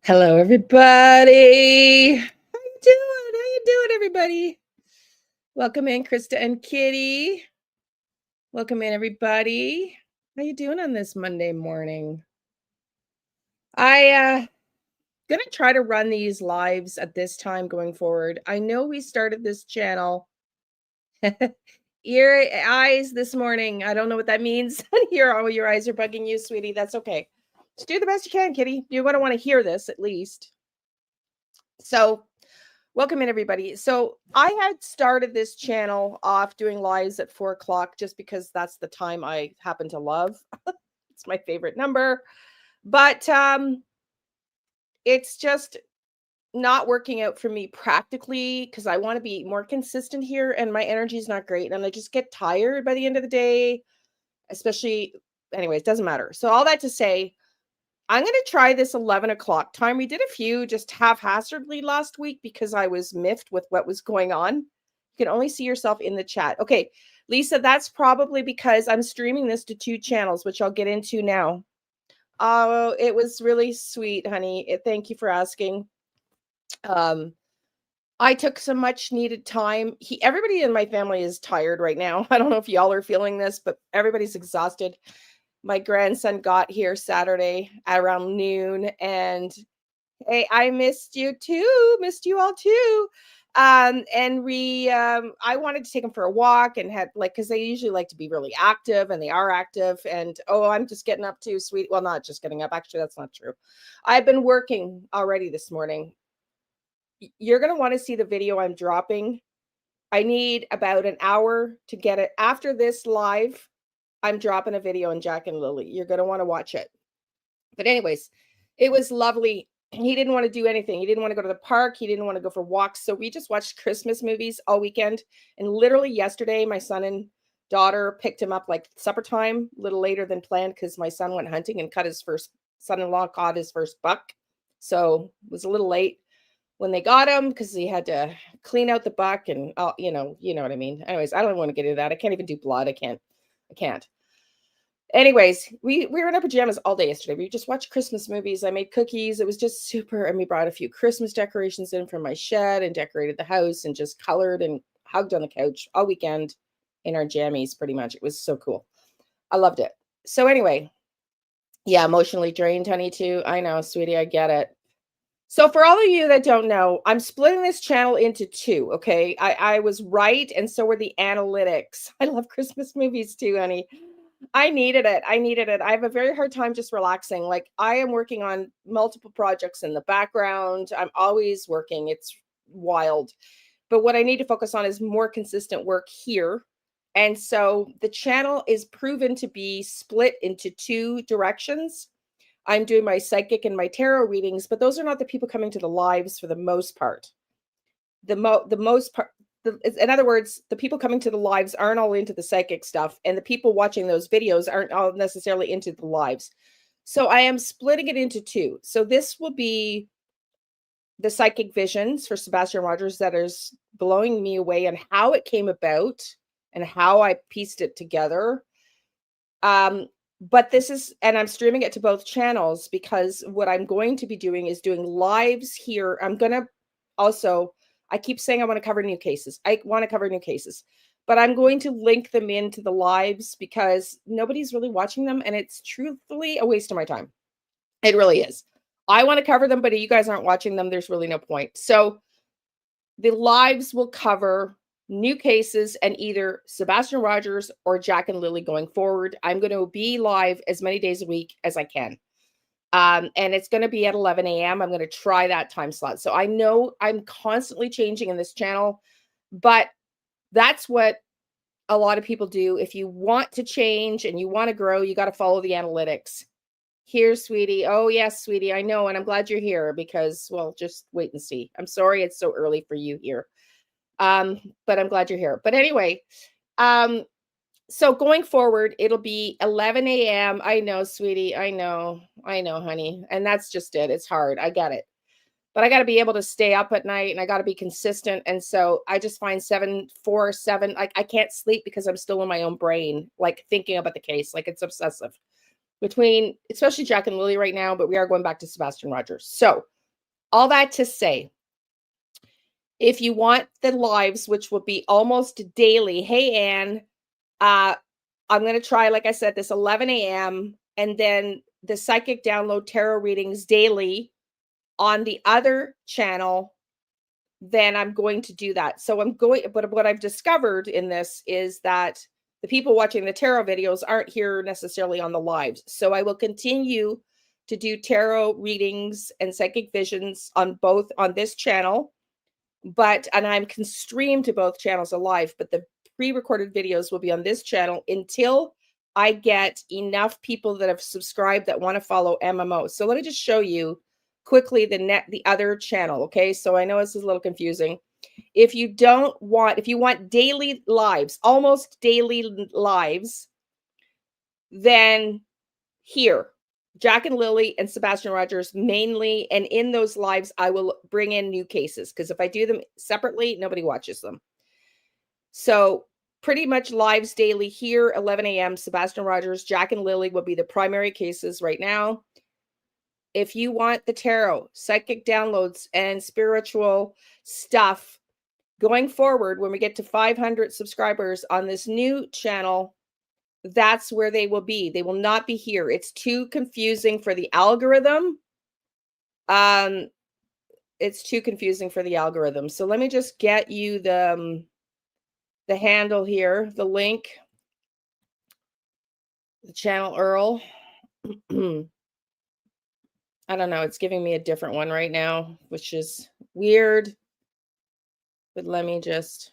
Hello, everybody. How you doing? How you doing, everybody? Welcome in, Krista and Kitty. Welcome in, everybody. How you doing on this Monday morning? I gonna try to run these lives at this time going forward. I know we started this channel ear eyes this morning. I don't know what that means. Your eyes are bugging you, sweetie. That's okay. Just do the best you can, Kitty. You're gonna want to hear this at least. So welcome in, everybody. So I had started this channel off doing lives at 4 o'clock just because that's the time I happen to love. It's my favorite number. But it's just not working out for me practically because I want to be more consistent here and my energy is not great. And I just get tired by the end of the day, especially, anyways, doesn't matter. So all that to say, I'm going to try this 11 o'clock time. We did a few just haphazardly last week because I was miffed with what was going on. You can only see yourself in the chat. Okay, Lisa, that's probably because I'm streaming this to 2 channels, which I'll get into now. Oh, it was really sweet, honey. Thank you for asking. I took some much needed time. Everybody in my family is tired right now. I don't know if y'all are feeling this, but everybody's exhausted. My grandson got here Saturday around noon, and hey, I missed you too. Missed you all too. And I wanted to take him for a walk and had because they usually like to be really active, and they are active. And I'm just getting up too, sweet. Well, not just getting up. Actually, that's not true. I've been working already this morning. You're gonna want to see the video I'm dropping. I need about an hour to get it. After this live, I'm dropping a video on Jack and Lily. You're going to want to watch it. But anyways, it was lovely. He didn't want to do anything. He didn't want to go to the park. He didn't want to go for walks. So we just watched Christmas movies all weekend. And literally yesterday, my son and daughter picked him up like supper time, a little later than planned because my son went hunting and son-in-law caught his first buck. So it was a little late when they got him because he had to clean out the buck and you know what I mean. Anyways, I don't want to get into that. I can't even do blood. I can't. Anyways, we were in our pajamas all day yesterday. We just watched Christmas movies. I made cookies. It was just super. And we brought a few Christmas decorations in from my shed and decorated the house and just colored and hugged on the couch all weekend in our jammies, pretty much. It was so cool. I loved it. So anyway, yeah, emotionally drained, honey, too. I know, sweetie, I get it. So for all of you that don't know, I'm splitting this channel into 2, okay? I was right, and so were the analytics. I love Christmas movies too, honey. I needed it. I have a very hard time just relaxing. Like, I am working on multiple projects in the background. I'm always working. It's wild. But what I need to focus on is more consistent work here. And so the channel is proven to be split into 2 directions. I'm doing my psychic and my tarot readings, but those are not the people coming to the lives for the most part. In other words, the people coming to the lives aren't all into the psychic stuff, and the people watching those videos aren't all necessarily into the lives. So I am splitting it into 2. So this will be the psychic visions for Sebastian Rogers that is blowing me away and how it came about and how I pieced it together. But and I'm streaming it to both channels because what I'm going to be doing is doing lives here. I keep saying I want to cover new cases. But I'm going to link them into the lives because nobody's really watching them. And it's truthfully a waste of my time. It really is. I want to cover them, but if you guys aren't watching them, there's really no point. So the lives will cover new cases and either Sebastian Rogers or Jack and Lily going forward. I'm going to be live as many days a week as I can. And it's going to be at 11 a.m. I'm going to try that time slot. So I know I'm constantly changing in this channel, but that's what a lot of people do. If you want to change and you want to grow, you got to follow the analytics. Here, sweetie. Oh, yes, sweetie. I know. And I'm glad you're here because, well, just wait and see. I'm sorry it's so early for you here. But I'm glad you're here. But anyway, so going forward, it'll be 11 a.m. I know, sweetie. I know, honey. And that's just it. It's hard. I get it. But I got to be able to stay up at night and I got to be consistent. And so I just find 7, 4, 7, like I can't sleep because I'm still in my own brain, like thinking about the case, like it's obsessive between, especially Jack and Lily right now, but we are going back to Sebastian Rogers. So All that to say, if you want the lives, which will be almost daily, hey, Anne, I'm going to try, like I said, this 11 a.m. and then the psychic download tarot readings daily on the other channel, then I'm going to do that. So but what I've discovered in this is that the people watching the tarot videos aren't here necessarily on the lives. So I will continue to do tarot readings and psychic visions on this channel, and I'm can stream to both channels alive, but the pre-recorded videos will be on this channel until I get enough people that have subscribed that want to follow MMO. So let me just show you quickly the other channel. Okay. So I know this is a little confusing. If you want daily lives, almost daily lives, then here, Jack and Lily and Sebastian Rogers mainly. And in those lives, I will bring in new cases, because if I do them separately, nobody watches them. So pretty much lives daily here, 11 a.m. Sebastian Rogers, Jack and Lily will be the primary cases right now. If you want the tarot, psychic downloads, and spiritual stuff going forward, when we get to 500 subscribers on this new channel, that's where they will be. They will not be here. It's too confusing for the algorithm. It's too confusing for the algorithm. So let me just get you the handle here, the link, the channel URL. I don't know. It's giving me a different one right now, which is weird. But let me just.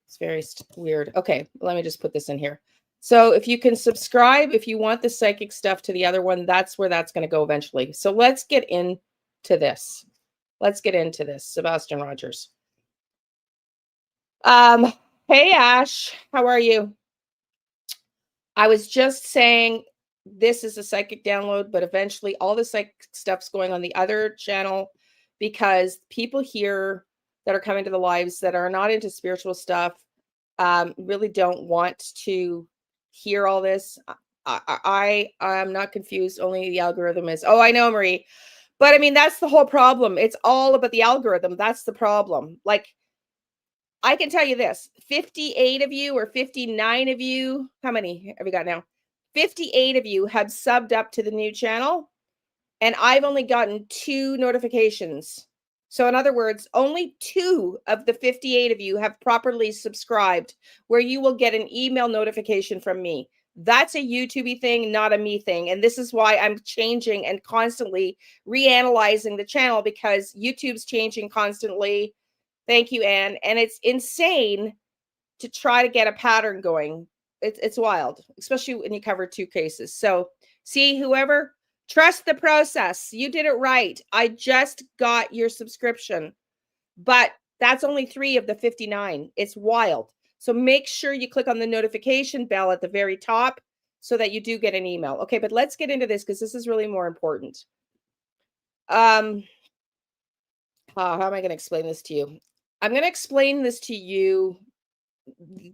It's very weird. Okay, let me just put this in here. So if you can subscribe, if you want the psychic stuff to the other one, that's where that's going to go eventually. So let's get into this. Sebastian Rogers. Hey, Ash, how are you? I was just saying this is a psychic download, but eventually all the psychic stuff's going on the other channel, because people here that are coming to the lives that are not into spiritual stuff really don't want to hear all this. I'm not confused. Only the algorithm is. Oh, I know, Marie. But I mean, that's the whole problem. It's all about the algorithm. That's the problem. Like, I can tell you this, 58 of you or 59 of you, how many have we got now? 58 of you have subbed up to the new channel, and I've only gotten 2 notifications. So in other words, only 2 of the 58 of you have properly subscribed, where you will get an email notification from me. That's a YouTube thing, not a me thing. And this is why I'm changing and constantly reanalyzing the channel, because YouTube's changing constantly. Thank you, Anne. And it's insane to try to get a pattern going. It's wild, especially when you cover 2 cases. So see, whoever, trust the process. You did it right. I just got your subscription, but that's only 3 of the 59. It's wild. So make sure you click on the notification bell at the very top so that you do get an email. Okay, but let's get into this, because this is really more important. How am I going to explain this to you? I'm going to explain this to you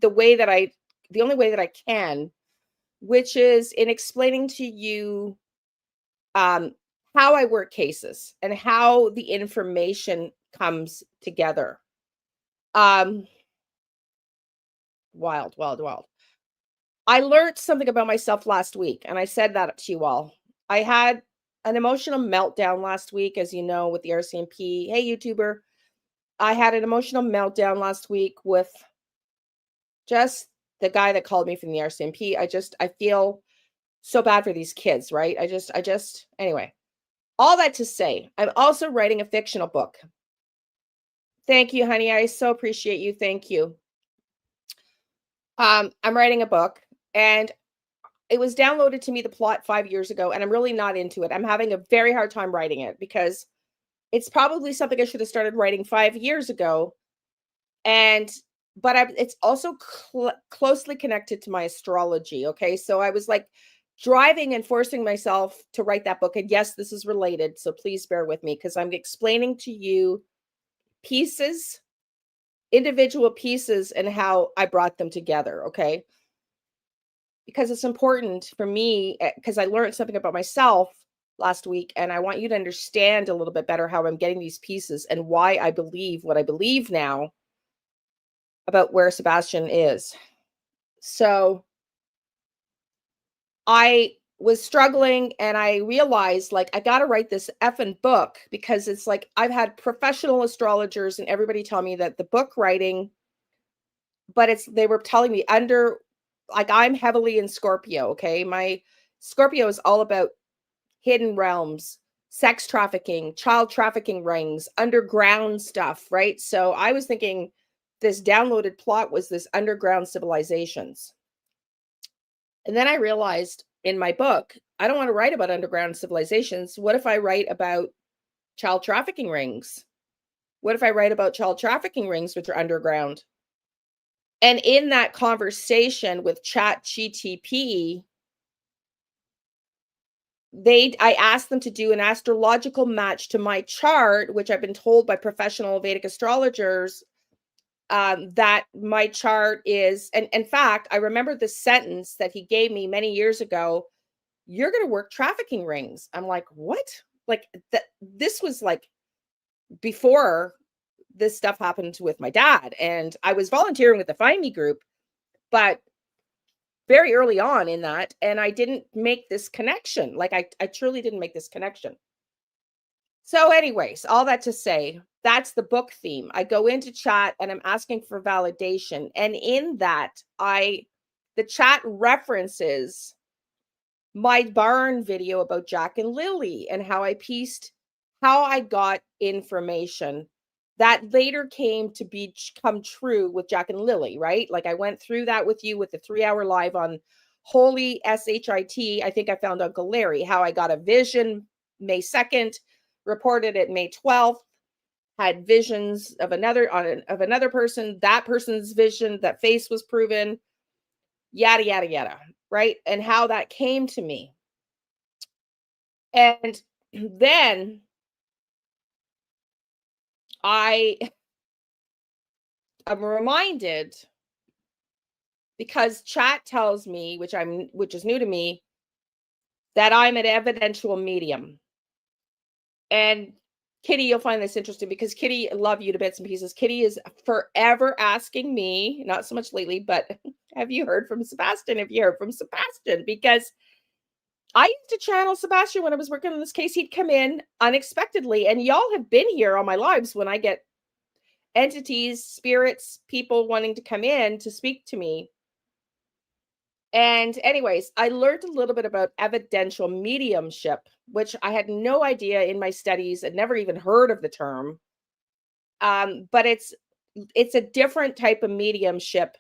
the only way that I can, which is in explaining to you how I work cases and how the information comes together. Wild. I learned something about myself last week, and I said that to you all. I had an emotional meltdown last week, as you know, with the RCMP. Hey, YouTuber. I had an emotional meltdown last week with just the guy that called me from the RCMP. I feel so bad for these kids, right? Anyway, all that to say, I'm also writing a fictional book. Thank you, honey. I so appreciate you. Thank you. I'm writing a book, and it was downloaded to me, the plot, 5 years ago, and I'm really not into it. I'm having a very hard time writing it, because it's probably something I should have started writing 5 years ago. But it's also closely connected to my astrology. Okay. So I was like driving and forcing myself to write that book. And yes, this is related. So please bear with me, because I'm explaining to you individual pieces, and how I brought them together. Okay. Because it's important for me, because I learned something about myself last week, and I want you to understand a little bit better how I'm getting these pieces and why I believe what I believe now about where Sebastian is. So I was struggling and I realized like I got to write this effing book because it's like I've had professional astrologers and everybody tell me that the book writing, but they were telling me like I'm heavily in Scorpio, okay? My Scorpio is all about hidden realms, sex trafficking, child trafficking rings, underground stuff, right? So I was thinking this downloaded plot was this underground civilizations. And then I realized in my book, I don't want to write about underground civilizations. What if I write about child trafficking rings? What if I write about child trafficking rings, which are underground? And in that conversation with Chat GTP, I asked them to do an astrological match to my chart, which I've been told by professional Vedic astrologers that my chart is, and in fact, I remember the sentence that he gave me many years ago. You're going to work trafficking rings. I'm like, what? Like this was like before this stuff happened with my dad. And I was volunteering with the Find Me group, but very early on in that. And I didn't make this connection. Like I truly didn't make this connection. So anyways, all that to say, that's the book theme. I go into chat and I'm asking for validation. And in that, the chat references my barn video about Jack and Lily and how I got information that later came to come true with Jack and Lily, right? Like I went through that with you with the 3-hour live on Holy SHIT. I think I found Uncle Larry, how I got a vision May 2nd, reported it May 12th, had visions of another person, that person's vision, that face was proven, yada, yada, yada, right? And how that came to me. And then I'm reminded, because chat tells me, which is new to me, that I'm an evidential medium. And Kitty, you'll find this interesting because Kitty, I love you to bits and pieces. Kitty is forever asking me, not so much lately, but have you heard from Sebastian? Have you heard from Sebastian? Because I used to channel Sebastian when I was working on this case. He'd come in unexpectedly, and y'all have been here all my lives when I get entities, spirits, people wanting to come in to speak to me. And anyways, I learned a little bit about evidential mediumship, which I had no idea in my studies. I'd never even heard of the term. But it's a different type of mediumship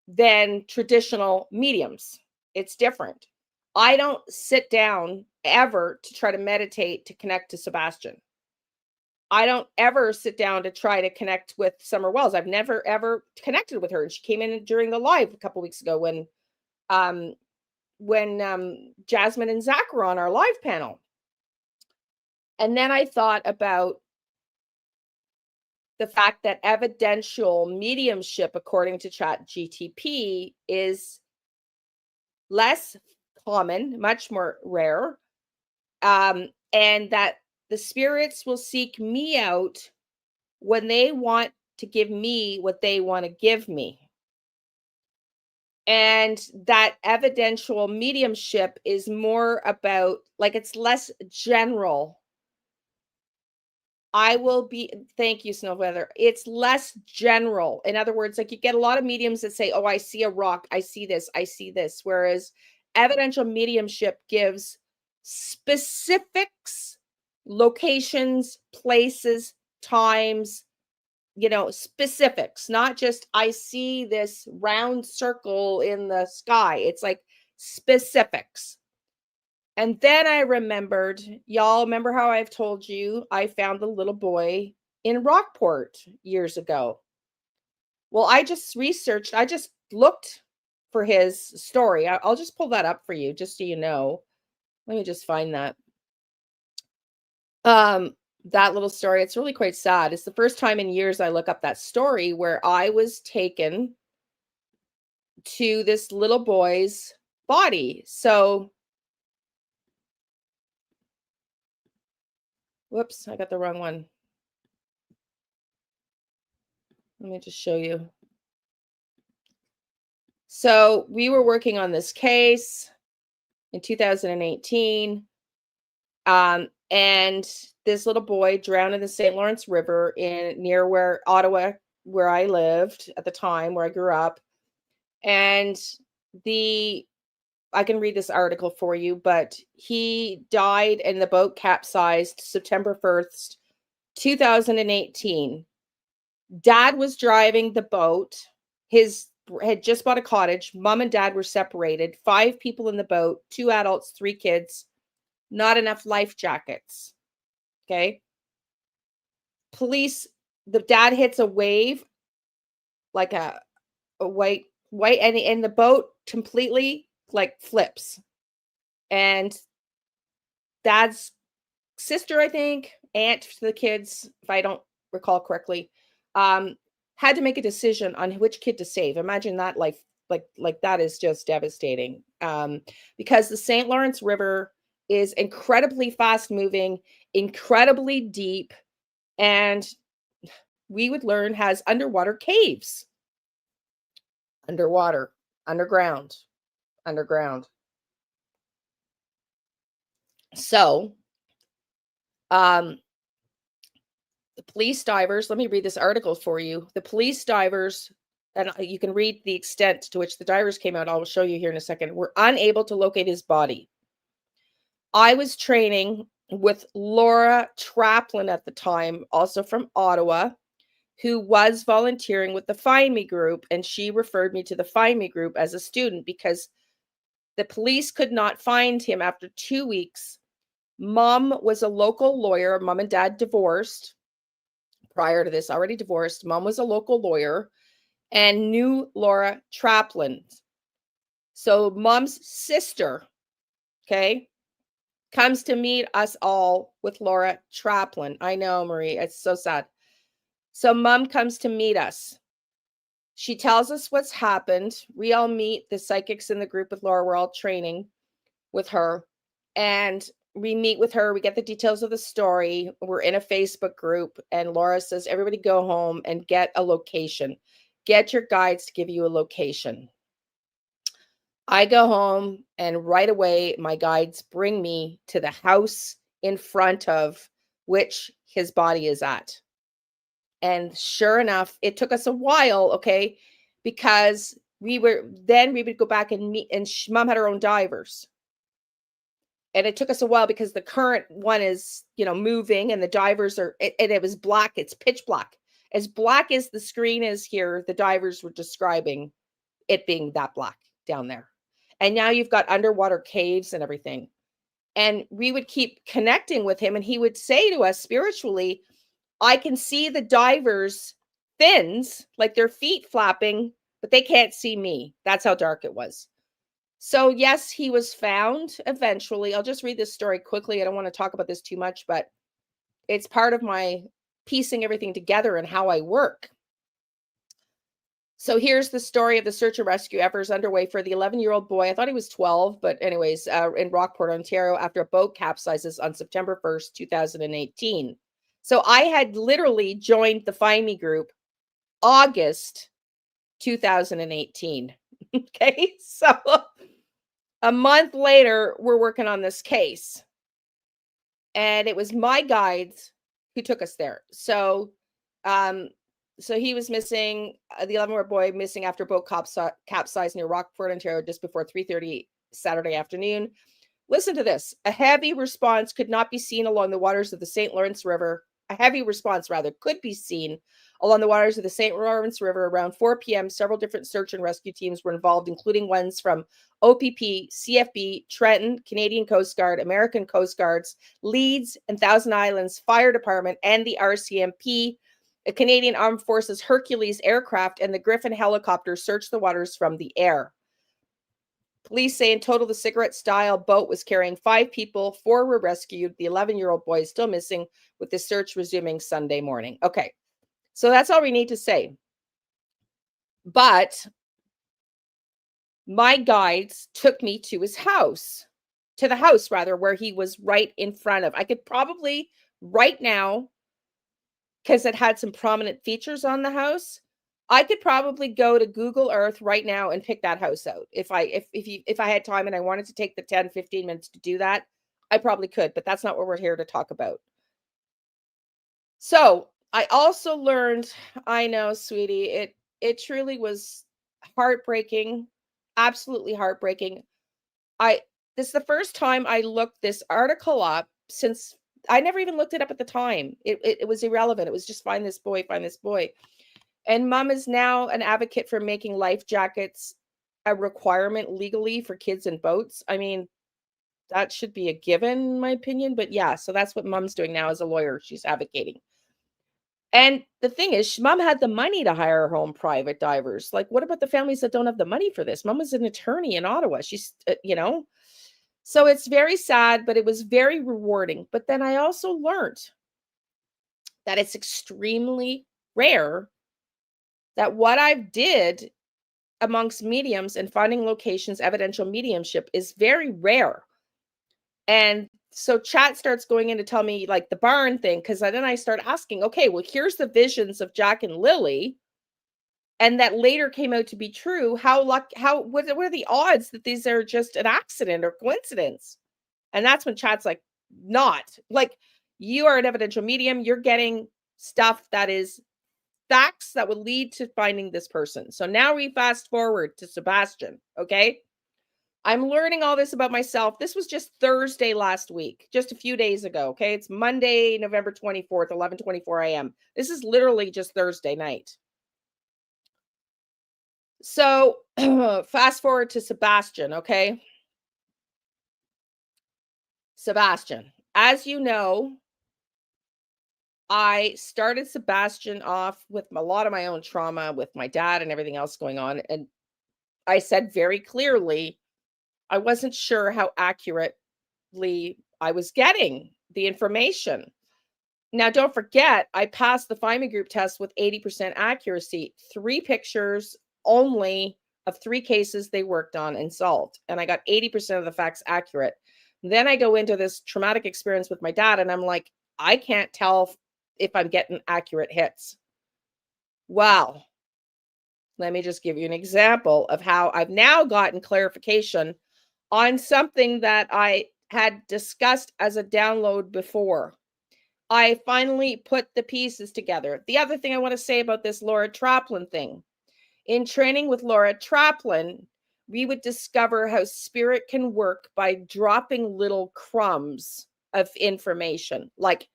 than traditional mediums. It's different. I don't sit down ever to try to meditate to connect to Sebastian. I don't ever sit down to try to connect with Summer Wells. I've never ever connected with her. And she came in during the live a couple weeks ago when Jasmine and Zach were on our live panel. And then I thought about the fact that evidential mediumship, according to Chat GTP, is less common, much more rare, and that the spirits will seek me out when they want to give me what they want to give me. And that evidential mediumship is more about, like, it's less general. Thank you, Snow Weather. It's less general. In other words, like you get a lot of mediums that say, oh, I see a rock, I see this, I see this. Whereas evidential mediumship gives specifics, locations, places, times, specifics, not just I see this round circle in the sky. It's like specifics. And then I remembered, y'all remember how I've told you I found the little boy in Rockport years ago. Well, I just looked for his story. I'll just pull that up for you, just so you know. Let me just find that. That little story, it's really quite sad. It's the first time in years I look up that story where I was taken to this little boy's body. So Whoops, I got the wrong one. Let me just show you. So we were working on this case in 2018. And this little boy drowned in the St. Lawrence River near where Ottawa, where I lived at the time, where I grew up. And I can read this article for you, but he died and the boat capsized September 1st, 2018. Dad was driving the boat. Had just bought a cottage. Mom and dad were separated. 5 people in the boat, 2 adults, 3 kids. Not enough life jackets. Okay. The dad hits a wave, like a white, and the boat completely like flips. And dad's sister, I think, aunt to the kids, if I don't recall correctly, had to make a decision on which kid to save. Imagine that, like that is just devastating. Because the St. Lawrence River is incredibly fast moving, incredibly deep, and we would learn has underwater caves. Underwater, underground. So, the police divers, let me read this article for you. The police divers, and you can read the extent to which the divers came out. I'll show you here in a second. Were unable to locate his body. I was training with Laura Traplin at the time, also from Ottawa, who was volunteering with the Find Me group, and she referred me to the Find Me group as a student because the police could not find him after 2 weeks. Mom was a local lawyer. Mom and dad divorced prior to this, already divorced. Mom was a local lawyer and knew Laura Traplin. So mom's sister, okay, comes to meet us all with Laura Traplin. I know, Marie, it's so sad. So mom comes to meet us. She tells us what's happened. We all meet, the psychics in the group with Laura. We're all training with her. And we meet with her. We get the details of the story. We're in a Facebook group. And Laura says, everybody go home and get a location. Get your guides to give you a location. I go home and right away, my guides bring me to the house in front of which his body is at. And sure enough, it took us a while, okay, because we would go back and meet, and mom had her own divers. And it took us a while because the current one is, moving, and the divers and it was black. It's pitch black. As black as the screen is here, the divers were describing it being that black down there. And now you've got underwater caves and everything. And we would keep connecting with him, and he would say to us spiritually, I can see the divers' fins, like their feet flapping, but they can't see me. That's how dark it was. So yes, he was found eventually. I'll just read this story quickly. I don't want to talk about this too much, but it's part of my piecing everything together and how I work. So here's the story of the search and rescue efforts underway for the 11-year-old boy. I thought he was 12, but anyways, in Rockport, Ontario, after a boat capsizes on September 1st, 2018. So I had literally joined the Find Me group August 2018. Okay, so a month later, we're working on this case. And it was my guides who took us there. So he was missing, the 11-year-old boy missing after a boat capsized near Rockport, Ontario, just before 3:30 Saturday afternoon. Listen to this. A heavy response could not be seen along the waters of the St. Lawrence River. A heavy response, rather, could be seen along the waters of the St. Lawrence River around 4 p.m. Several different search and rescue teams were involved, including ones from OPP, CFB, Trenton, Canadian Coast Guard, American Coast Guards, Leeds and Thousand Islands Fire Department, and the RCMP. A Canadian Armed Forces Hercules aircraft and the Griffin helicopter searched the waters from the air. Police say in total, the cigarette-style boat was carrying 5 people. 4 were rescued. The 11-year-old boy is still missing, with the search resuming Sunday morning. Okay, so that's all we need to say. But my guides took me to his house, where he was right in front of. I could probably right now, because it had some prominent features on the house, I could probably go to Google Earth right now and pick that house out. If I had time and I wanted to take the 10, 15 minutes to do that, I probably could, but that's not what we're here to talk about. So, I also learned, I know, sweetie, it truly was heartbreaking, absolutely heartbreaking. I This is the first time I looked this article up since I never even looked it up at the time. It was irrelevant. It was just find this boy, find this boy. And mom is now an advocate for making life jackets a requirement legally for kids in boats. I mean, that should be a given, in my opinion. But yeah, so that's what mom's doing now as a lawyer. She's advocating. And the thing is, mom had the money to hire her own private divers. Like, what about the families that don't have the money for this? Mom was an attorney in Ottawa. She's. So it's very sad, but it was very rewarding. But then I also learned that it's extremely rare that what I did amongst mediums and finding locations, evidential mediumship is very rare. And so chat starts going in to tell me like the barn thing, because then I start asking, okay, well, here's the visions of Jack and Lily. And that later came out to be true. What are the odds that these are just an accident or coincidence? And that's when chat's like, not like, you are an evidential medium. You're getting stuff that is facts that would lead to finding this person. So now we fast forward to Sebastian. Okay. I'm learning all this about myself. This was just Thursday last week, just a few days ago. Okay. It's Monday, November 24th, 11:24 a.m. This is literally just Thursday night. So fast forward to Sebastian. Okay. Sebastian, as you know, I started Sebastian off with a lot of my own trauma with my dad and everything else going on. And I said very clearly, I wasn't sure how accurately I was getting the information. Now, don't forget, I passed the Find Me Group test with 80% accuracy, 3 pictures only of 3 cases they worked on and solved. And I got 80% of the facts accurate. Then I go into this traumatic experience with my dad, and I'm like, I can't tell if I'm getting accurate hits. Wow. Let me just give you an example of how I've now gotten clarification on something that I had discussed as a download before. I finally put the pieces together. The other thing I want to say about this Laura Traplin thing. In training with Laura Traplin, we would discover how spirit can work by dropping little crumbs of information. Like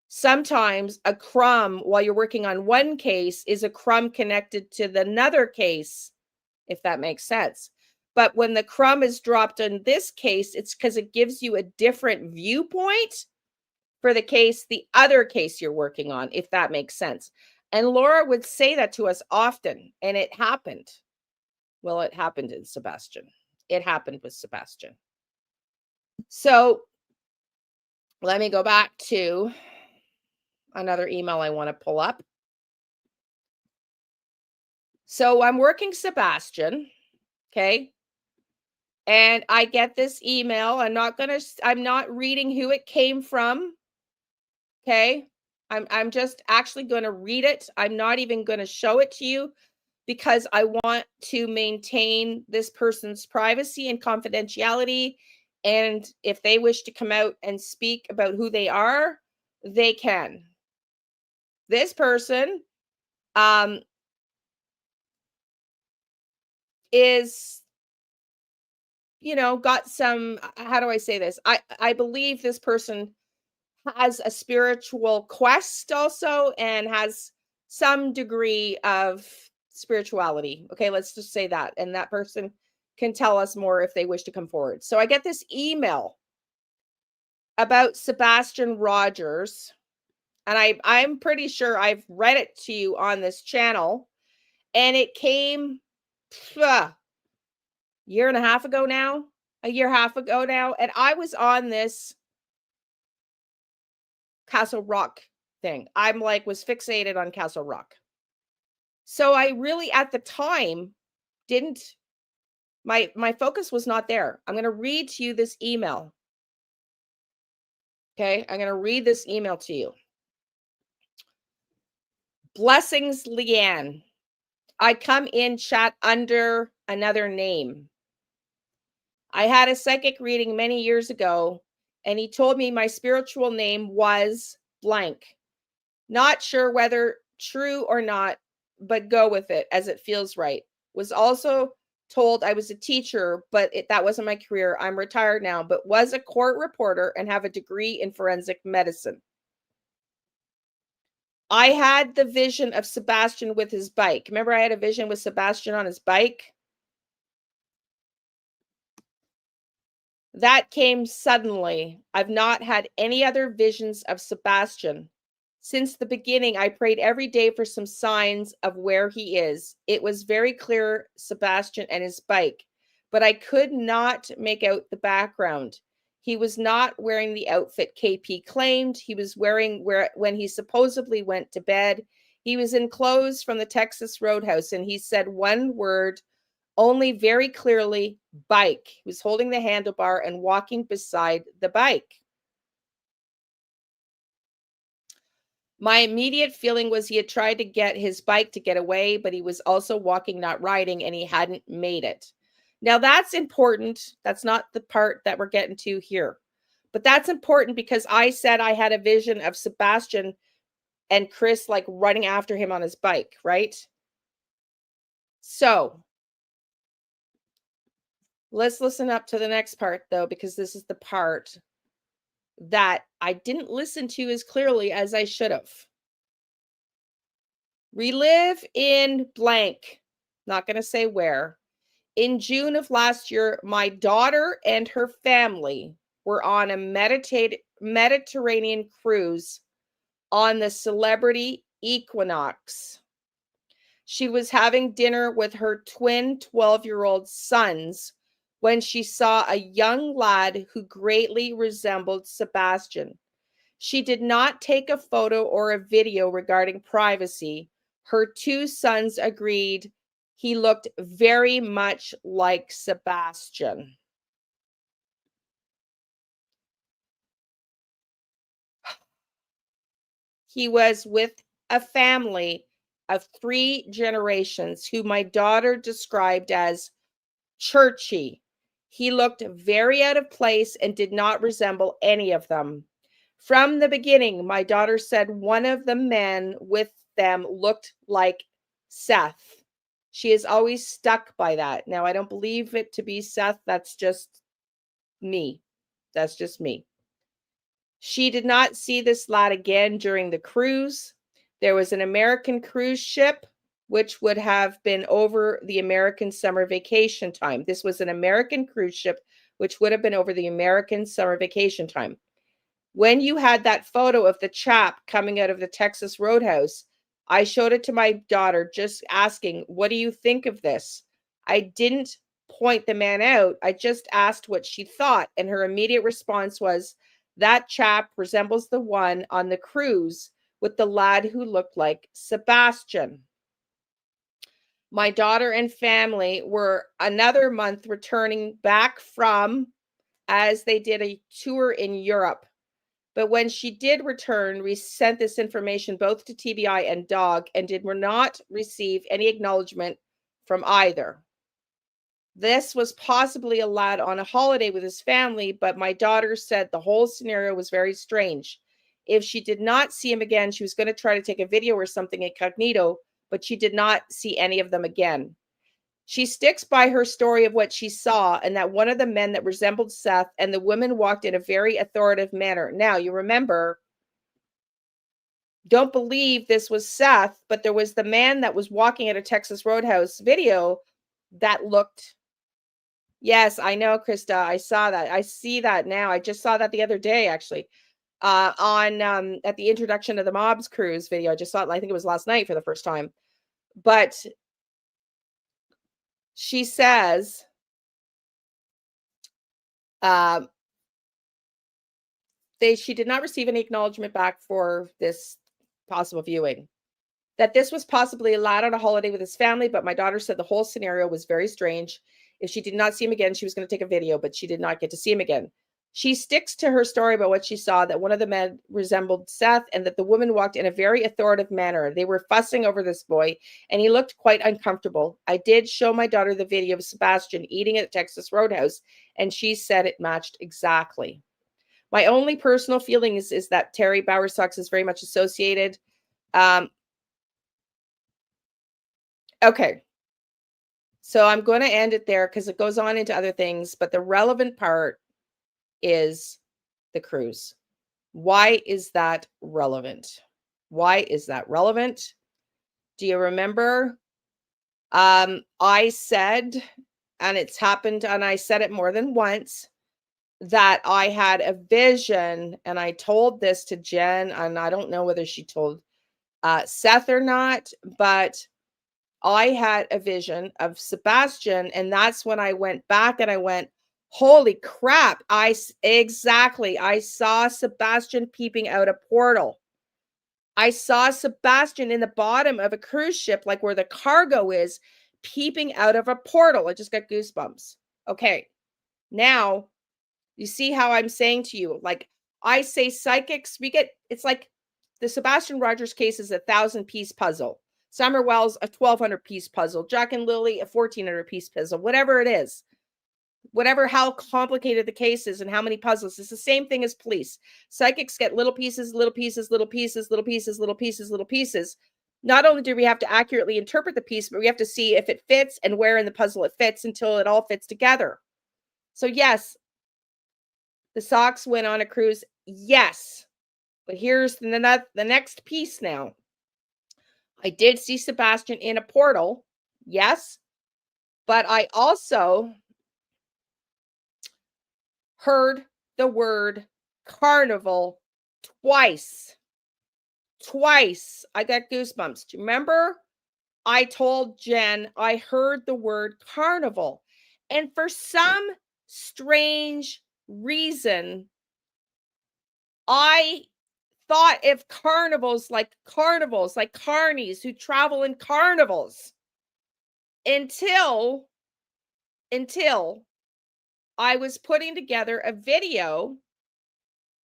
sometimes a crumb while you're working on one case is a crumb connected to another case, if that makes sense. But when the crumb is dropped in this case, it's because it gives you a different viewpoint for the other case you're working on, if that makes sense. And Laura would say that to us often, and it happened. Well, it happened in Sebastian. It happened with Sebastian. So let me go back to another email I want to pull up. So I'm working Sebastian, okay? And I get this email. I'm not reading who it came from. Okay? I'm just actually going to read it. I'm not even going to show it to you because I want to maintain this person's privacy and confidentiality. And if they wish to come out and speak about who they are, they can. This person is, got some, how do I say this? I believe this person has a spiritual quest also and has some degree of spirituality. Okay, let's just say that. And that person can tell us more if they wish to come forward. So I get this email about Sebastian Rogers, and I'm pretty sure I've read it to you on this channel, and it came year and a half ago now, a year and a half ago now, and I was on this Castle Rock thing. Was fixated on Castle Rock. So I really at the time didn't my focus was not there. I'm going to read to you this email. Okay, I'm going to read this email to you. Blessings, Liane. I come in chat under another name. I had a psychic reading many years ago, and he told me my spiritual name was blank. Not sure whether true or not, but go with it as it feels right. Was also told I was a teacher, but that wasn't my career. I'm retired now, but was a court reporter and have a degree in forensic medicine. I had the vision of Sebastian with his bike. Remember, I had a vision with Sebastian on his bike? That came suddenly. I've not had any other visions of Sebastian. Since the beginning, I prayed every day for some signs of where he is. It was very clear Sebastian and his bike, but I could not make out the background. He was not wearing the outfit KP claimed he was wearing when he supposedly went to bed. He was in clothes from the Texas Roadhouse, and he said one word only very clearly, bike. He was holding the handlebar and walking beside the bike. My immediate feeling was he had tried to get his bike to get away, but he was also walking, not riding, and he hadn't made it. Now, that's important. That's not the part that we're getting to here. But that's important because I said I had a vision of Sebastian and Chris like running after him on his bike, right? So let's listen up to the next part, though, because this is the part that I didn't listen to as clearly as I should have. Relive in blank. Not going to say where. In June of last year, my daughter and her family were on a Mediterranean cruise on the Celebrity Equinox. She was having dinner with her twin 12-year-old sons when she saw a young lad who greatly resembled Sebastian. She did not take a photo or a video regarding privacy. Her two sons agreed he looked very much like Sebastian. He was with a family of 3 generations who my daughter described as churchy. He looked very out of place and did not resemble any of them. From the beginning, my daughter said one of the men with them looked like Seth. She is always stuck by that. Now, I don't believe it to be Seth. That's just me. That's just me. She did not see this lad again during the cruise. There was an American cruise ship, which would have been over the American summer vacation time. This was an American cruise ship, which would have been over the American summer vacation time. When you had that photo of the chap coming out of the Texas Roadhouse, I showed it to my daughter, just asking, what do you think of this? I didn't point the man out. I just asked what she thought. And her immediate response was, that chap resembles the one on the cruise with the lad who looked like Sebastian. My daughter and family were another month returning back from, as they did a tour in Europe. But when she did return, we sent this information both to TBI and DOG and did not receive any acknowledgement from either. This was possibly a lad on a holiday with his family, but my daughter said the whole scenario was very strange. If she did not see him again, she was going to try to take a video or something incognito, but she did not see any of them again. She sticks by her story of what she saw and that one of the men that resembled Seth and the women walked in a very authoritative manner. Now, you remember, don't believe this was Seth, but there was the man that was walking at a Texas Roadhouse video that looked. Yes, I know, Krista. I saw that. I see that now. I just saw that the other day, actually, on at the introduction of the Mobs Cruise video. I just saw it. I think it was last night for the first time. But she says, she did not receive any acknowledgement back for this possible viewing. That this was possibly a lad on a holiday with his family, but my daughter said the whole scenario was very strange. If she did not see him again, she was going to take a video, but she did not get to see him again. She sticks to her story about what she saw, that one of the men resembled Seth and that the woman walked in a very authoritative manner. They were fussing over this boy and he looked quite uncomfortable. I did show my daughter the video of Sebastian eating at Texas Roadhouse and she said it matched exactly. My only personal feeling is that Terry Bowersox is very much associated. Okay. So I'm going to end it there because it goes on into other things, but the relevant part is the cruise. Why is that relevant? Why is that relevant? Do you remember? I said, and it's happened, and I said it more than once, that I had a vision, and I told this to Jen, and I don't know whether she told Seth or not, but I had a vision of Sebastian, and that's when I went back and I went, holy crap, I saw Sebastian peeping out a portal. I saw Sebastian in the bottom of a cruise ship, like where the cargo is, peeping out of a portal. I just got goosebumps. Okay, now you see how I'm saying to you, like I say psychics, it's like the Sebastian Rogers case is a 1,000-piece puzzle. Summer Wells, a 1,200-piece puzzle. Jack and Lily, a 1,400-piece puzzle. Whatever it is, whatever how complicated the case is and how many puzzles. It's the same thing as police. Psychics get little pieces, little pieces, little pieces, little pieces, little pieces, little pieces. Not only do we have to accurately interpret the piece, but we have to see if it fits and where in the puzzle it fits until it all fits together. So yes, the Sox went on a cruise. Yes. But here's the next piece now. I did see Sebastian in a portal. Yes. But I also heard the word carnival twice. Twice. I got goosebumps. Do you remember? I told Jen I heard the word carnival. And for some strange reason, I thought of carnivals like carnies who travel in carnivals until I was putting together a video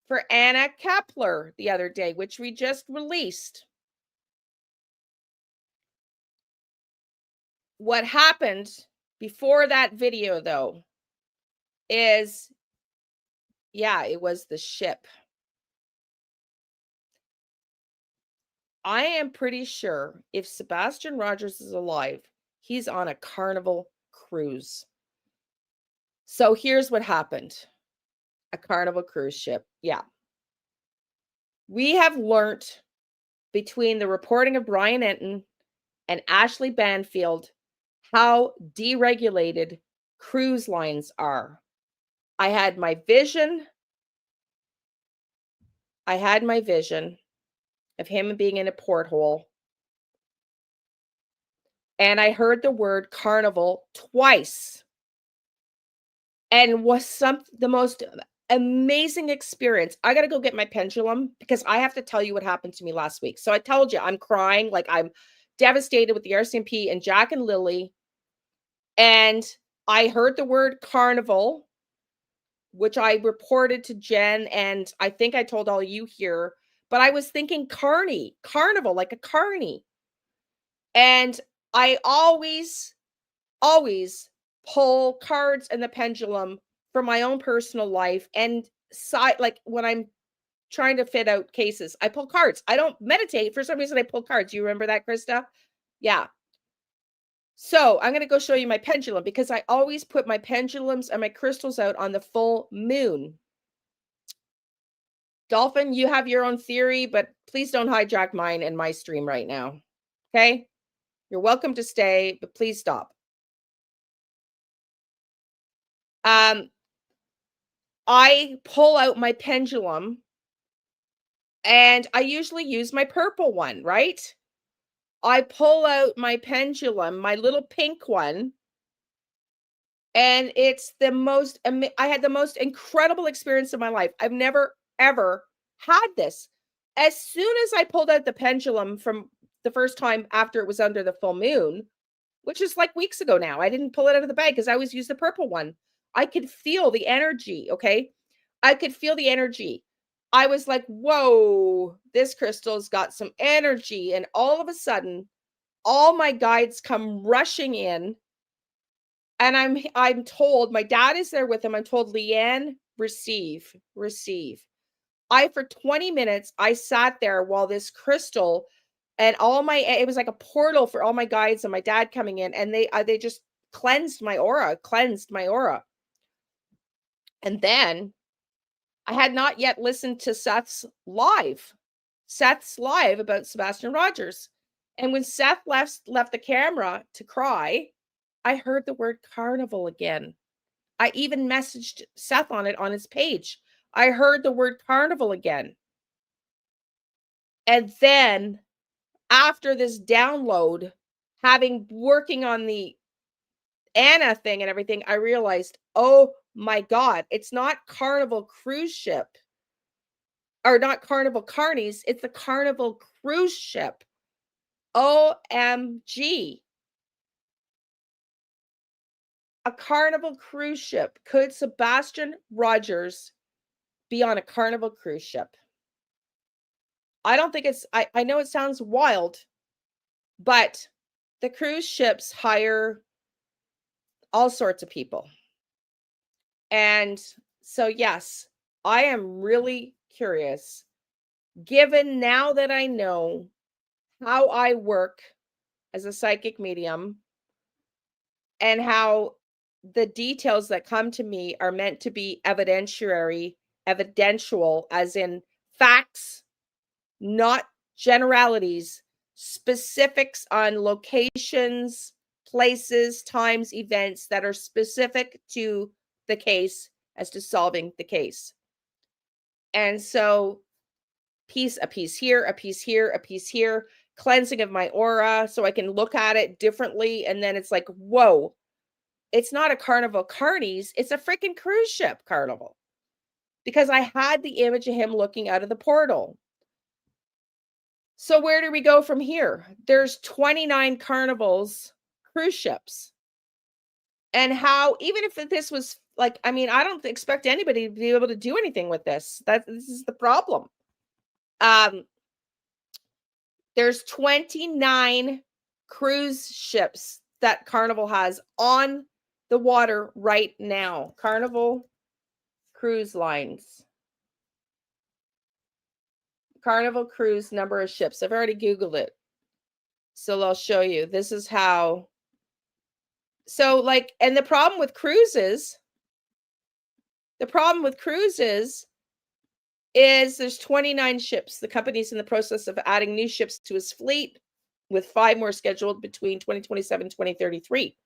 for Anna Kepler the other day, which we just released. What happened before that video, though, is, yeah, it was the ship. I am pretty sure if Sebastian Rogers is alive, he's on a Carnival cruise. So here's what happened. A Carnival cruise ship. Yeah. We have learnt between the reporting of Brian Enton and Ashley Banfield how deregulated cruise lines are. I had my vision of him being in a porthole. And I heard the word carnival twice. And was the most amazing experience. I got to go get my pendulum because I have to tell you what happened to me last week. So I told you I'm crying, like I'm devastated with the RCMP and Jack and Lily. And I heard the word carnival, which I reported to Jen, and I think I told all you here, but I was thinking carnival, like a carny. And I always pull cards and the pendulum for my own personal life and like when I'm trying to fit out cases, I pull cards. I don't meditate. For some reason, I pull cards. You remember that, Krista? Yeah. So I'm going to go show you my pendulum because I always put my pendulums and my crystals out on the full moon. Dolphin, you have your own theory, but please don't hijack mine and my stream right now. Okay? You're welcome to stay, but please stop. I pull out my pendulum and I usually use my purple one, right? I pull out my pendulum, my little pink one, and it's the most, I had the most incredible experience of my life. I've never, ever had this. As soon as I pulled out the pendulum from the first time after it was under the full moon, which is like weeks ago now, I didn't pull it out of the bag because I always use the purple one. I could feel the energy, okay? I could feel the energy. I was like, whoa, this crystal's got some energy. And all of a sudden, all my guides come rushing in. And I'm told, my dad is there with him. I'm told, Liane, receive, receive. For 20 minutes, I sat there while this crystal and it was like a portal for all my guides and my dad coming in, and they just cleansed my aura, cleansed my aura. And then I had not yet listened to Seth's live about Sebastian Rogers. And when Seth left the camera to cry, I heard the word carnival again. I even messaged Seth on it on his page. I heard the word carnival again. And then after this download, working on the Anna thing and everything, I realized, oh my God, it's not Carnival cruise ship or not Carnival Carnies. It's the Carnival cruise ship. OMG. A Carnival cruise ship. Could Sebastian Rogers be on a Carnival cruise ship? I don't think I know it sounds wild, but the cruise ships hire all sorts of people. And so, yes, I am really curious, given now that I know how I work as a psychic medium and how the details that come to me are meant to be evidential, as in facts, not generalities, specifics on locations, places, times, events that are specific to the case as to solving the case. And so a piece here, a piece here, a piece here, cleansing of my aura so I can look at it differently. And then it's like, whoa, it's not a Carnival Carnies, it's a freaking cruise ship carnival. Because I had the image of him looking out of the portal. So where do we go from here? There's 29 Carnivals cruise ships. And how, even if this was like, I mean, I don't expect anybody to be able to do anything with this. This is the problem. There's 29 cruise ships that Carnival has on the water right now. Carnival Cruise Lines. Carnival Cruise number of ships. I've already Googled it. So I'll show you. This is how. So like, and the problem with cruises is there's 29 ships. The company's in the process of adding new ships to his fleet, with 5 more scheduled between 2027 and 2033.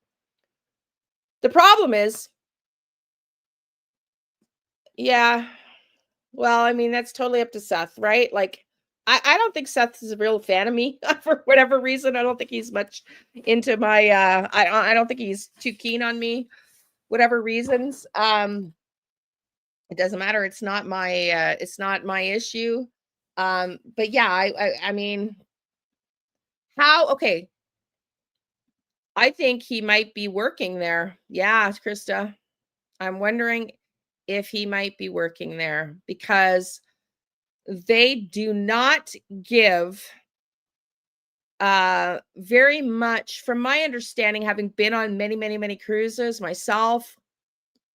The problem is, yeah, well, I mean, that's totally up to Seth, right? Like, I don't think Seth is a real fan of me for whatever reason. I don't think he's much into my, I don't think he's too keen on me, whatever reasons. It doesn't matter. It's not my issue. But yeah, I mean, okay. I think he might be working there. Yeah, Krista. I'm wondering if he might be working there, because they do not give very much, from my understanding, having been on many, many, many cruises myself,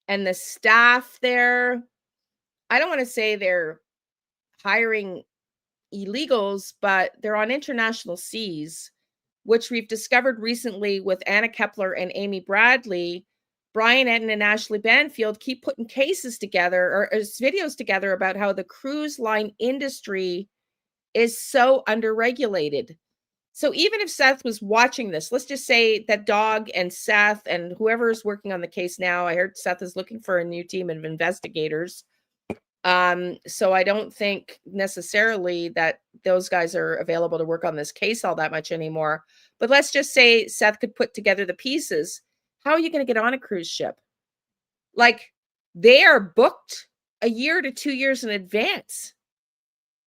and the staff there, I don't want to say they're hiring illegals, but they're on international seas, which we've discovered recently with Anna Kepler and Amy Bradley. Brian Etten and Ashley Banfield keep putting cases together, or videos together, about how the cruise line industry is so underregulated. So even if Seth was watching this, let's just say that Dog and Seth and whoever is working on the case now, I heard Seth is looking for a new team of investigators. So I don't think necessarily that those guys are available to work on this case all that much anymore. But let's just say Seth could put together the pieces. How are you going to get on a cruise ship? Like, they are booked a year to 2 years in advance.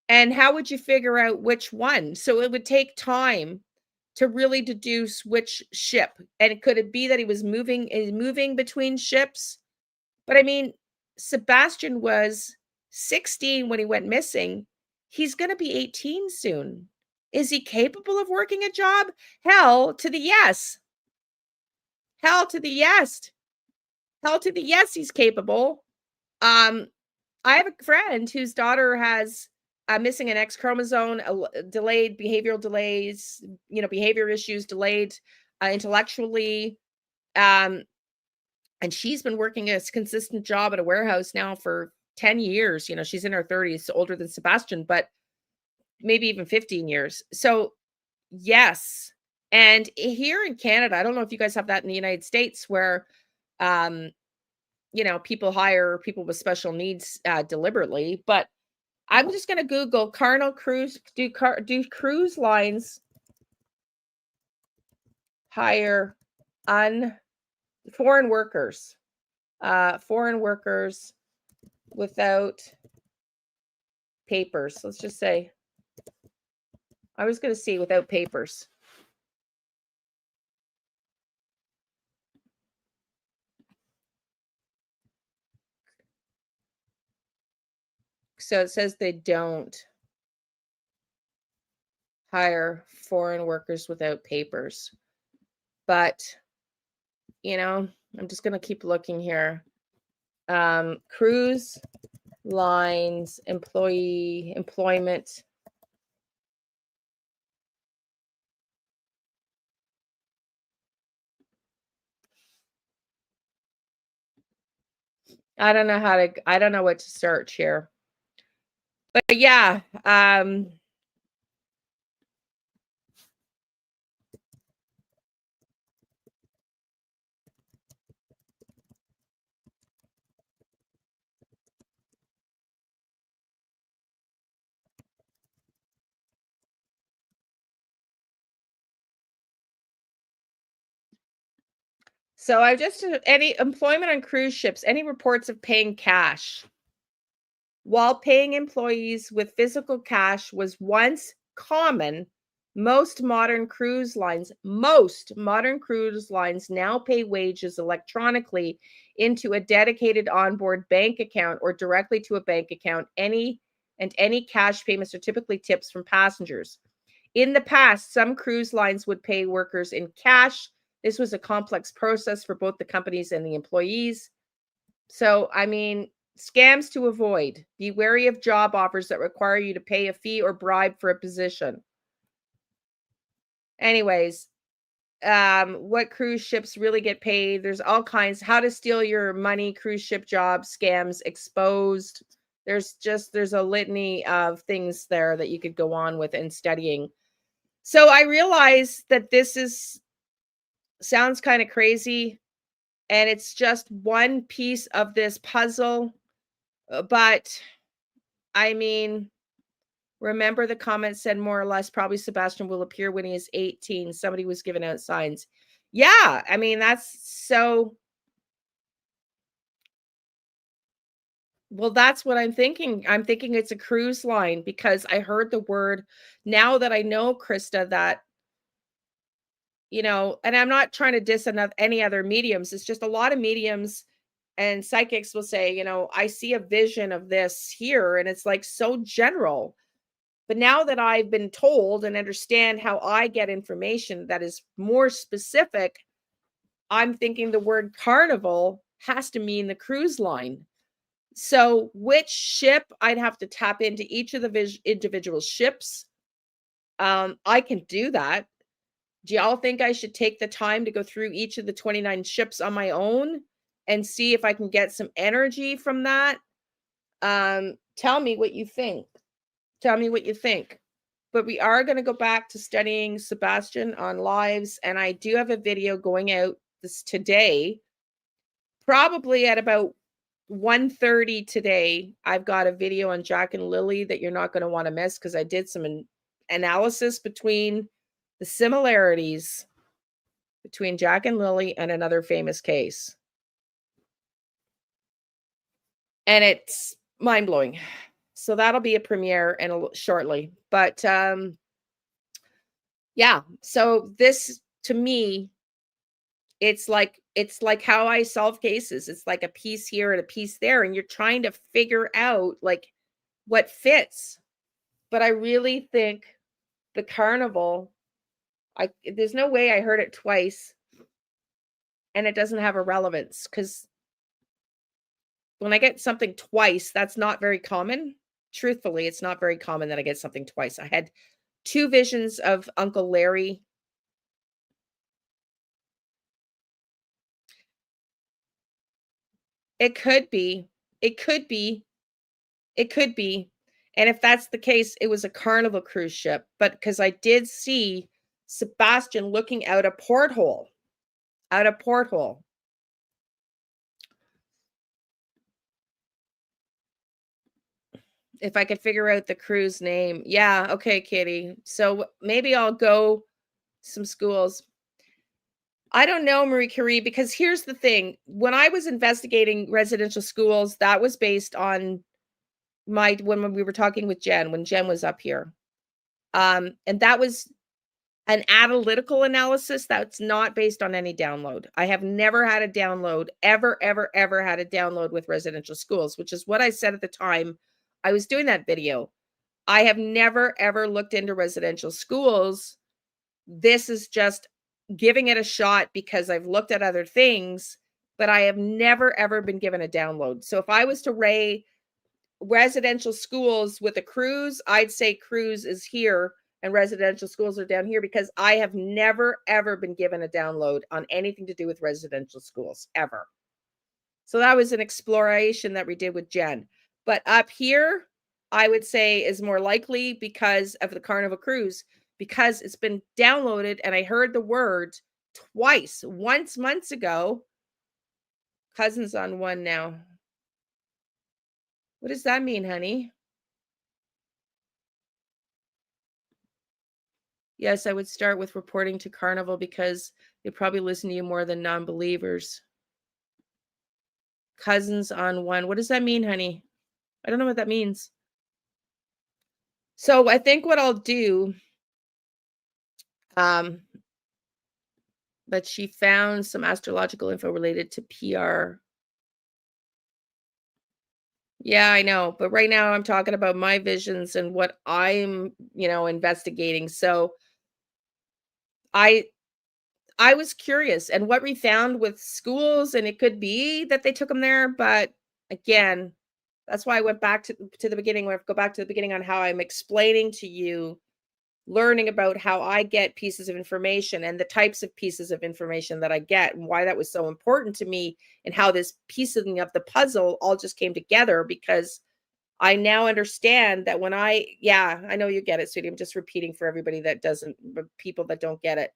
And how would you figure out which one? So it would take time to really deduce which ship. And could it be that he was moving between ships? But I mean, Sebastian was 16 when he went missing. He's going to be 18 soon. Is he capable of working a job? Hell to the yes. Hell to the yes. Hell to the yes, he's capable. I have a friend whose daughter has missing an X chromosome, delayed behavioral delays, behavior issues, delayed intellectually. And she's been working a consistent job at a warehouse now for 10 years. She's in her 30s, older than Sebastian, but maybe even 15 years. So, yes. And here in Canada, I don't know if you guys have that in the United States where, people hire people with special needs deliberately, but I'm just going to Google Carnival Cruise. Do cruise lines hire foreign workers? Foreign workers without papers. Let's just say. I was going to see without papers. So it says they don't hire foreign workers without papers. But, I'm just going to keep looking here. Cruise lines, employment. I don't know what to search here. But yeah, so I just any employment on cruise ships, any reports of paying cash. While paying employees with physical cash was once common, most modern cruise lines now pay wages electronically into a dedicated onboard bank account or directly to a bank account. Any cash payments are typically tips from passengers. In the past, some cruise lines would pay workers in cash. This was a complex process for both the companies and the employees. So, scams to avoid. Be wary of job offers that require you to pay a fee or bribe for a position. Anyways, what cruise ships really get paid? There's all kinds. How to steal your money, cruise ship jobs, scams exposed. There's a litany of things there that you could go on with and studying. So I realize that sounds kind of crazy, and it's just one piece of this puzzle. But remember the comment said more or less, probably Sebastian will appear when he is 18. Somebody was giving out signs. Yeah, that's so. Well, that's what I'm thinking. I'm thinking it's a cruise line because I heard the word. Now that I know, Krista, that, and I'm not trying to diss any other mediums. It's just a lot of mediums and psychics will say, I see a vision of this here, and it's like so general. But now that I've been told and understand how I get information that is more specific, I'm thinking the word carnival has to mean the cruise line. So which ship? I'd have to tap into each of the individual ships. I can do that. Do y'all think I should take the time to go through each of the 29 ships on my own and see if I can get some energy from that? Tell me what you think. Tell me what you think. But we are going to go back to studying Sebastian on lives. And I do have a video going out today, probably at about 1:30 today. I've got a video on Jack and Lily that you're not going to want to miss because I did some analysis between the similarities between Jack and Lily and another famous case. And it's mind-blowing. So that'll be a premiere shortly. But yeah, so this to me It's like how I solve cases. It's like a piece here and a piece there, and you're trying to figure out like what fits. But I really think the carnival, there's no way I heard it twice and it doesn't have a relevance, because when I get something twice, that's not very common. Truthfully, it's not very common that I get something twice. I had 2 visions of Uncle Larry. It could be. It could be. It could be. And if that's the case, it was a Carnival cruise ship, but because I did see Sebastian looking out a porthole. Out a porthole. If I could figure out the cruise name. Yeah, okay, Kitty. So maybe I'll go some schools. I don't know, Marie Curie, because here's the thing. When I was investigating residential schools, that was based on when we were talking with Jen, when Jen was up here. And that was an analytical analysis that's not based on any download. I have never had a download, ever had a download with residential schools, which is what I said at the time I was doing that video. I have never, ever looked into residential schools. This is just giving it a shot because I've looked at other things, but I have never, ever been given a download. So if I was to rate residential schools with a cruise, I'd say cruise is here and residential schools are down here, because I have never, ever been given a download on anything to do with residential schools, ever. So that was an exploration that we did with Jen. But up here, I would say is more likely because of the Carnival cruise, because it's been downloaded and I heard the word twice, once months ago. Cousins on one now. What does that mean, honey? Yes, I would start with reporting to Carnival because they probably listen to you more than non-believers. Cousins on one. What does that mean, honey? I don't know what that means. So I think what I'll do, but she found some astrological info related to PR. Yeah, I know. But right now I'm talking about my visions and what I'm, investigating. So I was curious, and what we found with schools, and it could be that they took them there, but again, that's why I went back to the beginning. We have to go back to the beginning on how I'm explaining to you, learning about how I get pieces of information and the types of pieces of information that I get, and why that was so important to me, and how this piecing of the puzzle all just came together, because I now understand that I know you get it, sweetie. I'm just repeating for everybody that doesn't, people that don't get it,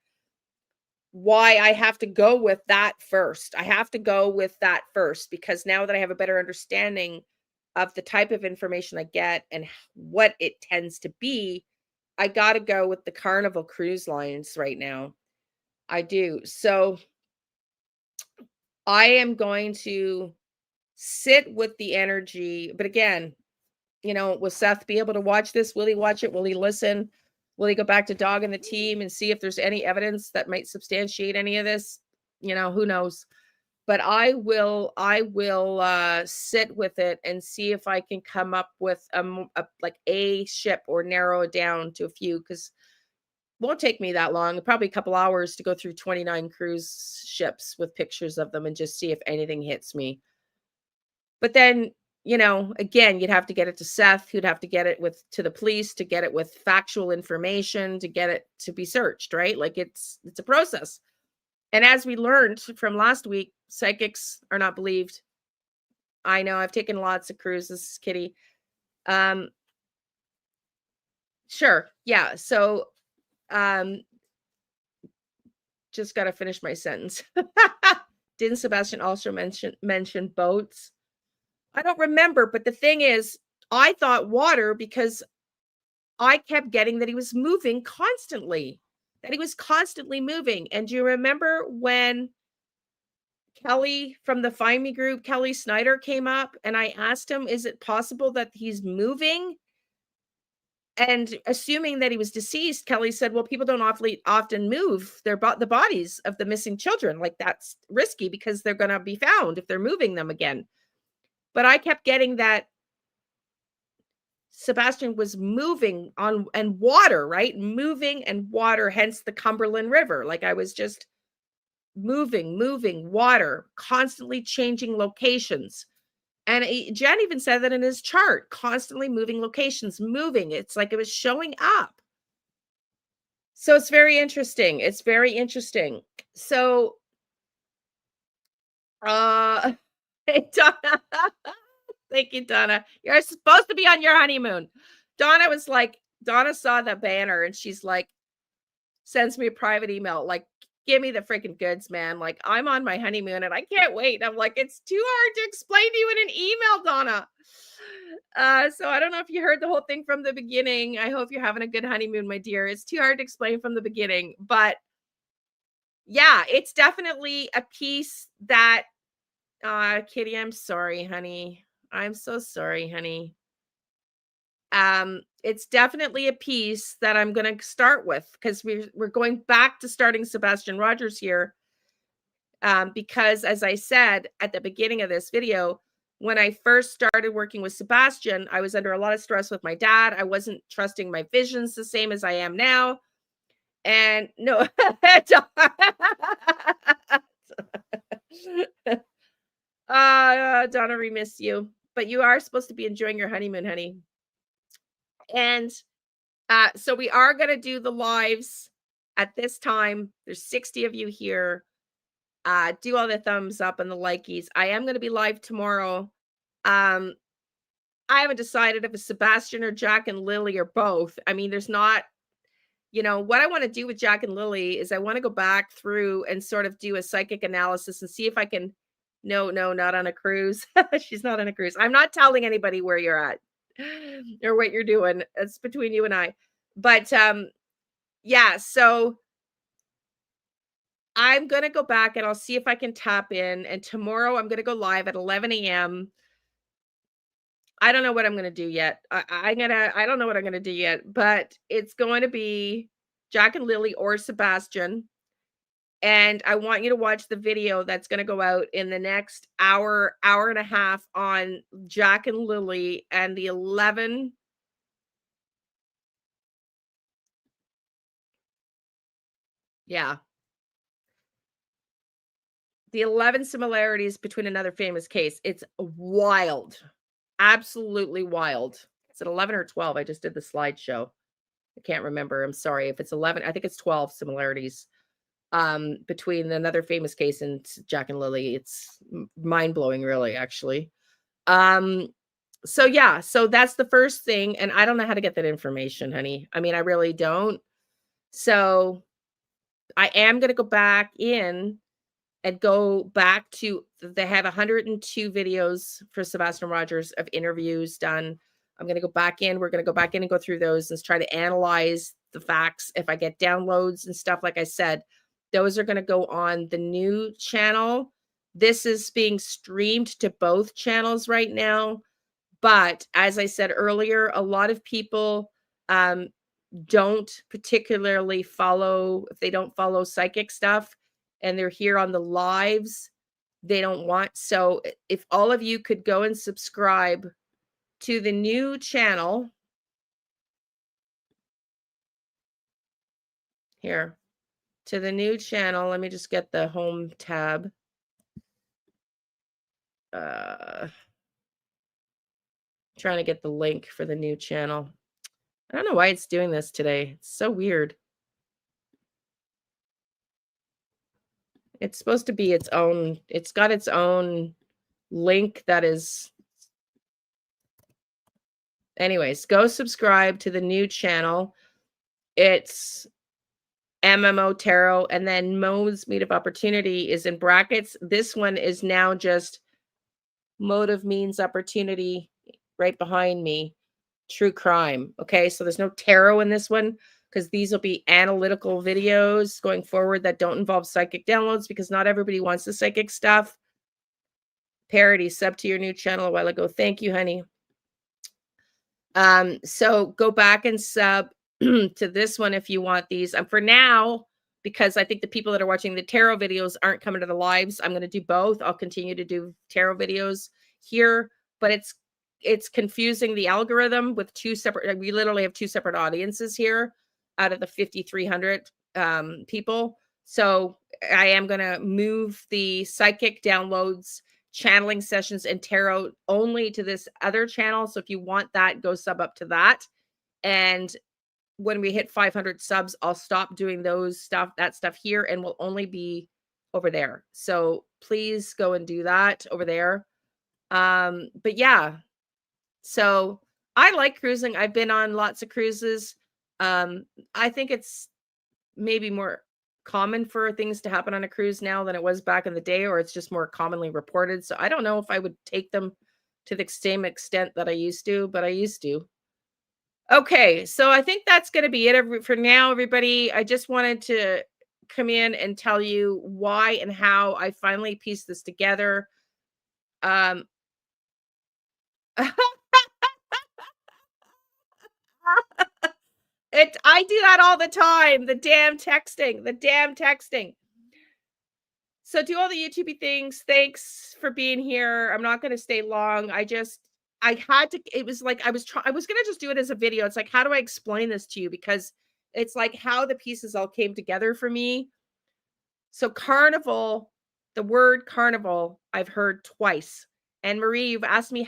why I have to go with that first. I have to go with that first, because now that I have a better understanding of the type of information I get and what it tends to be, I got to go with the Carnival Cruise Lines right now. I do. So I am going to sit with the energy. But again, will Seth be able to watch this? Will he watch it? Will he listen? Will he go back to Dog and the team and see if there's any evidence that might substantiate any of this? Who knows? But I will sit with it and see if I can come up with like a ship, or narrow it down to a few, because it won't take me that long, probably a couple hours, to go through 29 cruise ships with pictures of them and just see if anything hits me. But then, again, you'd have to get it to Seth, who'd have to get it to the police, to get it with factual information, to get it to be searched, right? Like it's a process. And as we learned from last week, psychics are not believed. I know, I've taken lots of cruises, Kitty. Sure. Yeah. So, just got to finish my sentence. Didn't Sebastian also mention boats? I don't remember, but the thing is, I thought water, because I kept getting that he was moving constantly, moving. And do you remember when Kelly from the Find Me group, Kelly Snyder, came up and I asked him, is it possible that he's moving? And assuming that he was deceased, Kelly said, well, people don't often move the bodies of the missing children. Like, that's risky because they're going to be found if they're moving them again. But I kept getting that Sebastian was moving on and water, right? Moving and water, hence the Cumberland River. Like, I was just moving, water, constantly changing locations. And Jen even said that in his chart, constantly moving locations, moving. It's like it was showing up. So it's very interesting. It's very interesting. So, hey, Donna. Thank you, Donna. You're supposed to be on your honeymoon. Donna saw the banner and she's like, sends me a private email, like, give me the freaking goods, man. Like, I'm on my honeymoon and I can't wait. I'm like, it's too hard to explain to you in an email, Donna. So I don't know if you heard the whole thing from the beginning. I hope you're having a good honeymoon, my dear. It's too hard to explain from the beginning, but yeah, it's definitely a piece that, Kitty, I'm sorry, honey. I'm so sorry, honey. It's definitely a piece that I'm going to start with because we're going back to starting Sebastian Rogers here. Because as I said at the beginning of this video, when I first started working with Sebastian, I was under a lot of stress with my dad. I wasn't trusting my visions the same as I am now. And no, Donna, we miss you, but you are supposed to be enjoying your honeymoon, honey. And so we are going to do the lives at this time. There's 60 of you here. Do all the thumbs up and the likies. I am going to be live tomorrow. I haven't decided if it's Sebastian or Jack and Lily or both. I mean, there's not, what I want to do with Jack and Lily is I want to go back through and sort of do a psychic analysis and see if I can, no, not on a cruise. She's not on a cruise. I'm not telling anybody where you're at or what you're doing. It's between you and I. But yeah, so I'm going to go back and I'll see if I can tap in. And tomorrow I'm going to go live at 11 a.m. I don't know what I'm going to do yet. I don't know what I'm going to do yet, but it's going to be Jack and Lily or Sebastian. And I want you to watch the video that's going to go out in the next hour and a half on Jack and Lily and the 11. Yeah. The 11 similarities between another famous case. It's wild. Absolutely wild. Is it 11 or 12? I just did the slideshow. I can't remember. I'm sorry. If it's 11, I think it's 12 similarities between another famous case and Jack and Lily. It's mind-blowing, really, actually. So yeah, so that's the first thing. And I don't know how to get that information, honey. I mean, I really don't. So I am going to go back in and go back to, they have 102 videos for Sebastian Rogers of interviews done. I'm going to go back in. We're going to go back in and go through those and try to analyze the facts. If I get downloads and stuff, like I said, those are going to go on the new channel. This is being streamed to both channels right now. But as I said earlier, a lot of people don't particularly follow, if they don't follow psychic stuff and they're here on the lives, they don't want. So if all of you could go and subscribe to the new channel here, to the new channel. Let me just get the home tab. Trying to get the link for the new channel. I don't know why it's doing this today. It's so weird. It's supposed to be its own, it's got its own link that is. Anyways, go subscribe to the new channel. It's MMO Tarot, and then Motive.Means.Opportunity is in brackets. This one is now just Motive.Means.Opportunity right behind me. True crime. Okay, so there's no tarot in this one because these will be analytical videos going forward that don't involve psychic downloads because not everybody wants the psychic stuff. Parody, sub to your new channel a while ago. Thank you, honey. So go back and sub to this one if you want these. For now, because I think the people that are watching the tarot videos aren't coming to the lives, I'm going to do both. I'll continue to do tarot videos here, but it's confusing the algorithm with two separate. We literally have two separate audiences here out of the 5,300 people. So I am going to move the psychic downloads, channeling sessions, and tarot only to this other channel. So if you want that, go sub up to that. And when we hit 500 subs, I'll stop doing that stuff here, and will only be over there. So please go and do that over there. But yeah, so I like cruising. I've been on lots of cruises. I think it's maybe more common for things to happen on a cruise now than it was back in the day, or it's just more commonly reported. So I don't know if I would take them to the same extent that I used to, but I used to. Okay, so I think that's going to be it for now, everybody. I just wanted to come in and tell you why and how I finally pieced this together. I do that all the time. The damn texting. So do all the YouTubey things. Thanks for being here. I'm not going to stay long. I had to, it was like, I was going to just do it as a video. It's like, how do I explain this to you? Because it's like how the pieces all came together for me. So carnival, the word carnival, I've heard twice. And Marie, you've asked me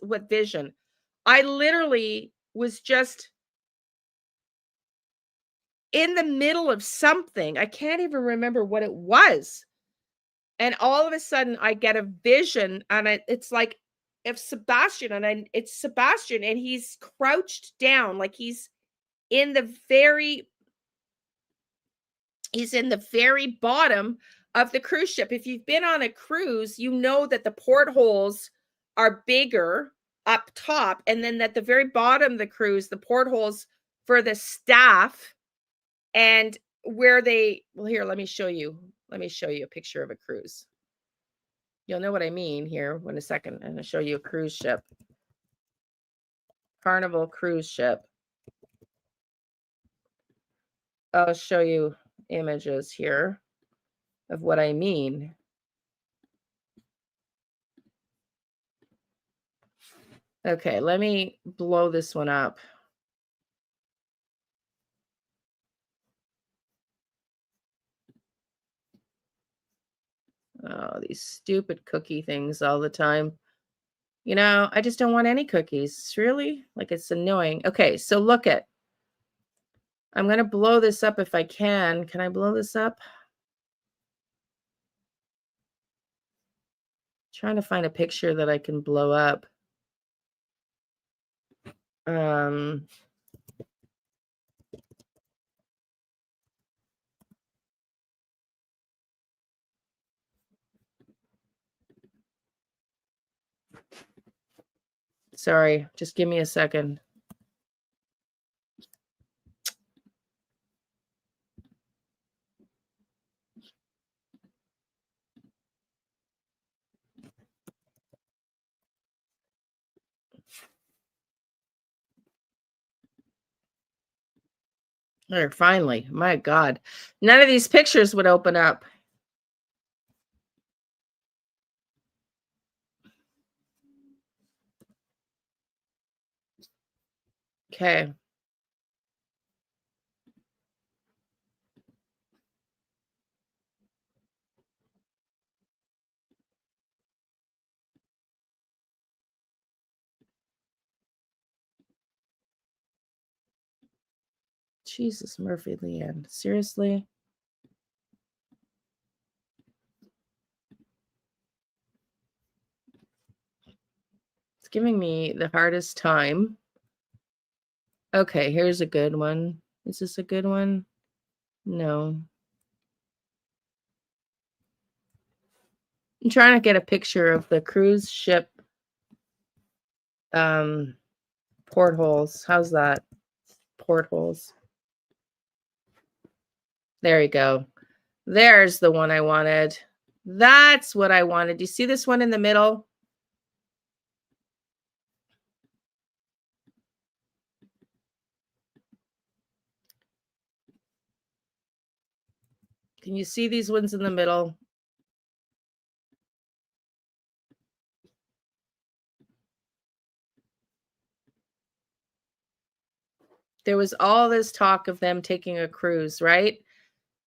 what vision. I literally was just in the middle of something. I can't even remember what it was. And all of a sudden I get a vision, and it's like if Sebastian, it's Sebastian, and he's crouched down, like he's in the very bottom of the cruise ship. If you've been on a cruise, you know that the portholes are bigger up top, and then at the very bottom of the cruise, the portholes for the staff, and where here, let me show you a picture of a cruise. You'll know what I mean here in a second. I'm going to show you a cruise ship. Carnival cruise ship. I'll show you images here of what I mean. Okay, let me blow this one up. Oh, these stupid cookie things all the time. You know, I just don't want any cookies. Really? Like, it's annoying. Okay, so look at. I'm going to blow this up if I can. Can I blow this up? Trying to find a picture that I can blow up. Sorry, just give me a second. There, finally. My God. None of these pictures would open up. Okay. Jesus, Murphy, Liane. Seriously? It's giving me the hardest time. Okay, here's a good one. Is this a good one? No. I'm trying to get a picture of the cruise ship portholes. How's that? Portholes. There you go. There's the one I wanted. That's what I wanted. Do you see this one in the middle? Can you see these ones in the middle? There was all this talk of them taking a cruise, right?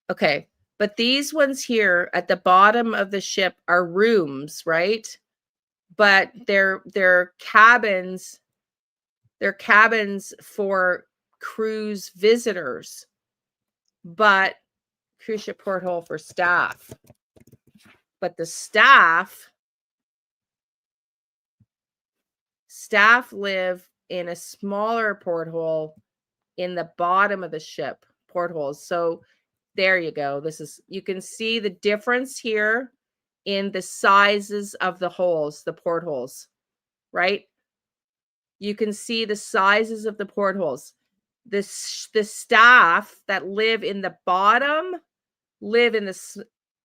Okay. But these ones here at the bottom of the ship are rooms, right? But they're cabins. They're cabins for cruise visitors, but cruise ship porthole for staff. But the staff live in a smaller porthole in the bottom of the ship, portholes. So there you go. You can see the difference here in the sizes of the holes, the portholes, right? You can see the sizes of the portholes. The staff that live in the bottom live in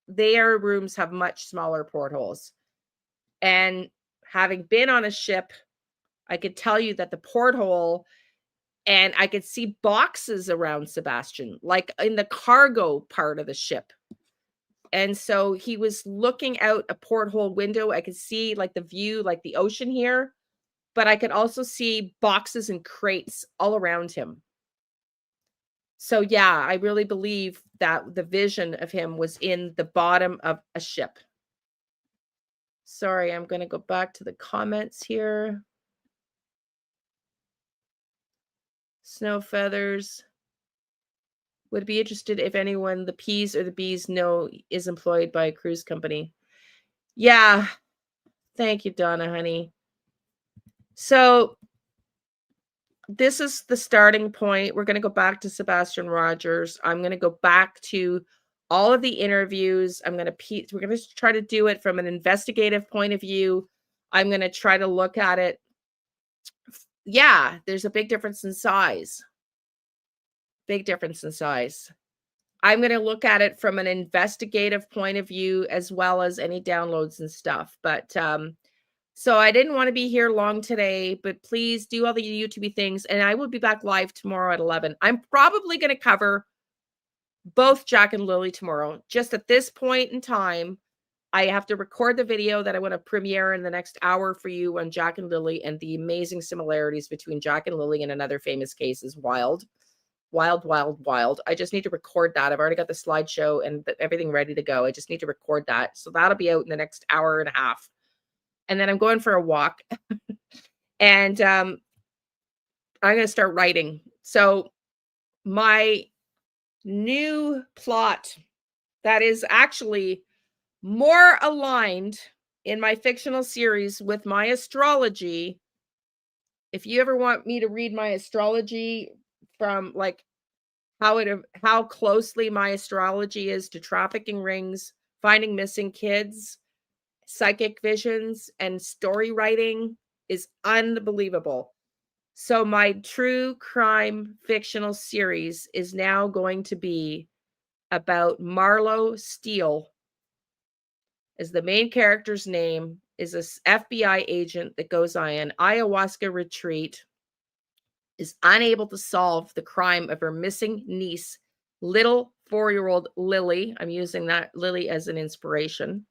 their rooms have much smaller portholes. And having been on a ship, I could tell you that the porthole, and I could see boxes around Sebastian, like in the cargo part of the ship. And so he was looking out a porthole window. I could see like the view, like the ocean here, but I could also see boxes and crates all around him. So yeah, I really believe that the vision of him was in the bottom of a ship. Sorry, I'm going to go back to the comments here. Snow feathers. Would be interested if anyone, the P's or the B's, know is employed by a cruise company. Yeah. Thank you, Donna, honey. So this is the starting point. We're going to go back to Sebastian Rogers. I'm going to go back to all of the interviews. We're going to try to do it from an investigative point of view. I'm going to try to look at it. Yeah, there's a big difference in size. Big difference in size. I'm going to look at it from an investigative point of view as well as any downloads and stuff. But so I didn't want to be here long today, but please do all the YouTube things. And I will be back live tomorrow at 11. I'm probably going to cover both Jack and Lily tomorrow. Just at this point in time, I have to record the video that I want to premiere in the next hour for you on Jack and Lily, and the amazing similarities between Jack and Lily and another famous case is wild. Wild, wild, wild. I just need to record that. I've already got the slideshow and everything ready to go. I just need to record that. So that'll be out in the next hour and a half. And then I'm going for a walk. And I'm going to start writing. So my new plot that is actually more aligned in my fictional series with my astrology. If you ever want me to read my astrology from like how closely my astrology is to trafficking rings, finding missing kids, psychic visions, and story writing, is unbelievable. So my true crime fictional series is now going to be about Marlo Steele, as the main character's name, is an FBI agent that goes on an ayahuasca retreat, is unable to solve the crime of her missing niece, little 4-year-old Lily. I'm using that Lily as an inspiration.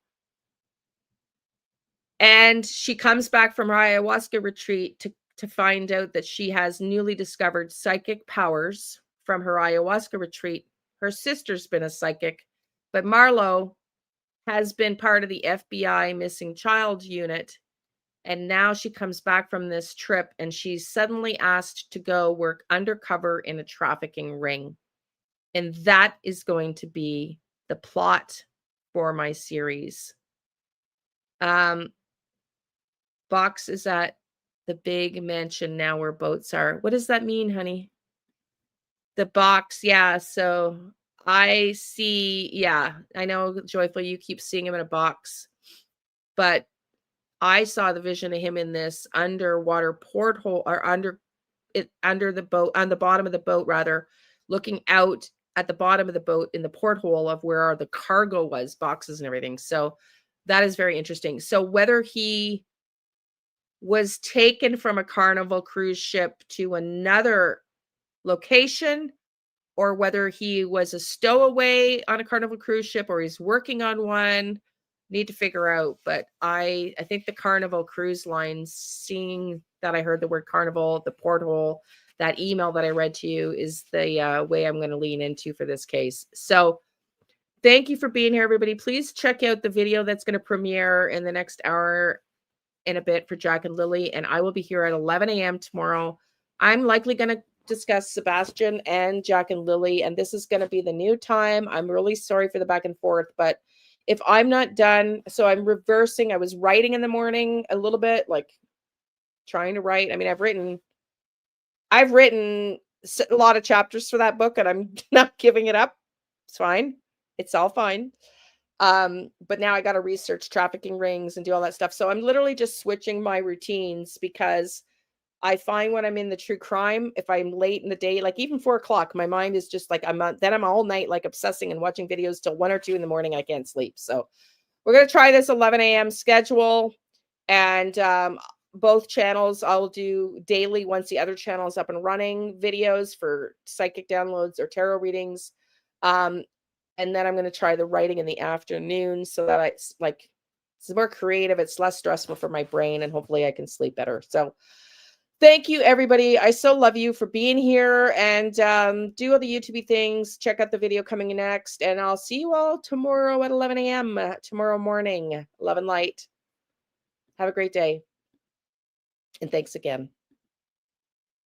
And she comes back from her ayahuasca retreat to find out that she has newly discovered psychic powers from her ayahuasca retreat. Her sister's been a psychic, but Marlo has been part of the FBI missing child unit. And now she comes back from this trip and she's suddenly asked to go work undercover in a trafficking ring. And that is going to be the plot for my series. Box is at the big mansion now where boats are. What does that mean, honey? The box, yeah. So I see, yeah, I know, Joyful, you keep seeing him in a box, but I saw the vision of him in this underwater porthole, or under the boat, on the bottom of the boat, rather, looking out at the bottom of the boat in the porthole of where the cargo was, boxes and everything. So that is very interesting. So whether he was taken from a Carnival cruise ship to another location, or whether he was a stowaway on a Carnival cruise ship or he's working on one. Need to figure out. But I think the Carnival Cruise Lines, seeing that I heard the word Carnival, the porthole, that email that I read to you is the way I'm going to lean into for this case. So thank you for being here, everybody. Please check out the video that's going to premiere in the next hour and a bit for Jack and Lily, and I will be here at 11 a.m. tomorrow. I'm likely going to discuss Sebastian and Jack and Lily, and this is going to be the new time. I'm really sorry for the back and forth, but if I'm not done, so I'm reversing. I was writing in the morning a little bit, like trying to write. I mean, I've written a lot of chapters for that book, and I'm not giving it up. It's fine. It's all fine. But now I got to research trafficking rings and do all that stuff. So I'm literally just switching my routines because I find when I'm in the true crime, if I'm late in the day, like even 4 o'clock, my mind is just like, then I'm all night, like obsessing and watching videos till 1 or 2 in the morning. I can't sleep. So we're going to try this 11 a.m. schedule, and, both channels I'll do daily once the other channel is up and running, videos for psychic downloads or tarot readings. And then I'm going to try the writing in the afternoon so that it's more creative. It's less stressful for my brain, and hopefully I can sleep better. So thank you, everybody. I so love you for being here, and do all the YouTube things. Check out the video coming next, and I'll see you all tomorrow at 11 a.m. Tomorrow morning, 11 light. Have a great day. And thanks again.